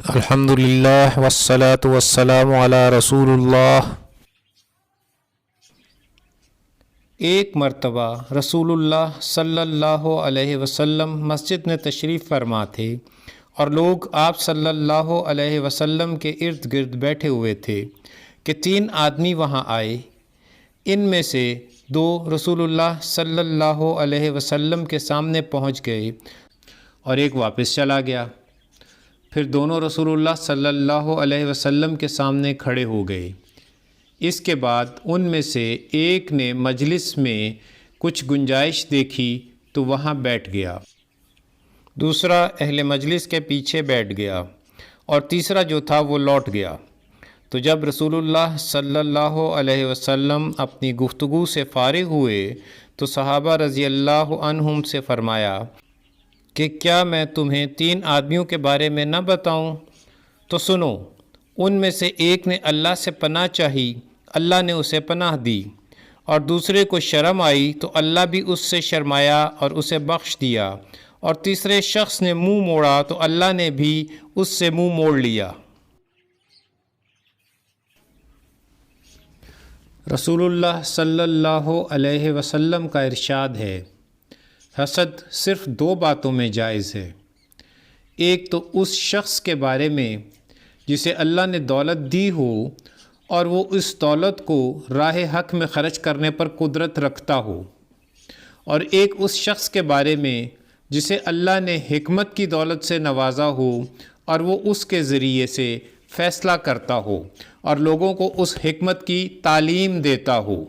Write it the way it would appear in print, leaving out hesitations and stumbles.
الحمدللہ والصلاة والسلام علی رسول اللہ۔ ایک مرتبہ رسول اللہ صلی اللہ علیہ وسلم مسجد میں تشریف فرما تھے اور لوگ آپ صلی اللہ علیہ وسلم کے ارد گرد بیٹھے ہوئے تھے کہ 3 آدمی وہاں آئے۔ ان میں سے 2 رسول اللہ صلی اللہ علیہ وسلم کے سامنے پہنچ گئے اور ایک واپس چلا گیا۔ پھر دونوں رسول اللہ صلی اللہ علیہ وسلم کے سامنے کھڑے ہو گئے۔ اس کے بعد ان میں سے ایک نے مجلس میں کچھ گنجائش دیکھی تو وہاں بیٹھ گیا، دوسرا اہل مجلس کے پیچھے بیٹھ گیا اور تیسرا جو تھا وہ لوٹ گیا۔ تو جب رسول اللہ صلی اللہ علیہ وسلم اپنی گفتگو سے فارغ ہوئے تو صحابہ رضی اللہ عنہم سے فرمایا کہ کیا میں تمہیں 3 آدمیوں کے بارے میں نہ بتاؤں؟ تو سنو، ان میں سے ایک نے اللہ سے پناہ چاہی، اللہ نے اسے پناہ دی، اور دوسرے کو شرم آئی تو اللہ بھی اس سے شرمایا اور اسے بخش دیا، اور تیسرے شخص نے منہ موڑا تو اللہ نے بھی اس سے منہ موڑ لیا۔ رسول اللہ صلی اللہ علیہ وسلم کا ارشاد ہے، حسد صرف 2 باتوں میں جائز ہے۔ ایک تو اس شخص کے بارے میں جسے اللہ نے دولت دی ہو اور وہ اس دولت کو راہ حق میں خرچ کرنے پر قدرت رکھتا ہو، اور ایک اس شخص کے بارے میں جسے اللہ نے حکمت کی دولت سے نوازا ہو اور وہ اس کے ذریعے سے فیصلہ کرتا ہو اور لوگوں کو اس حکمت کی تعلیم دیتا ہو۔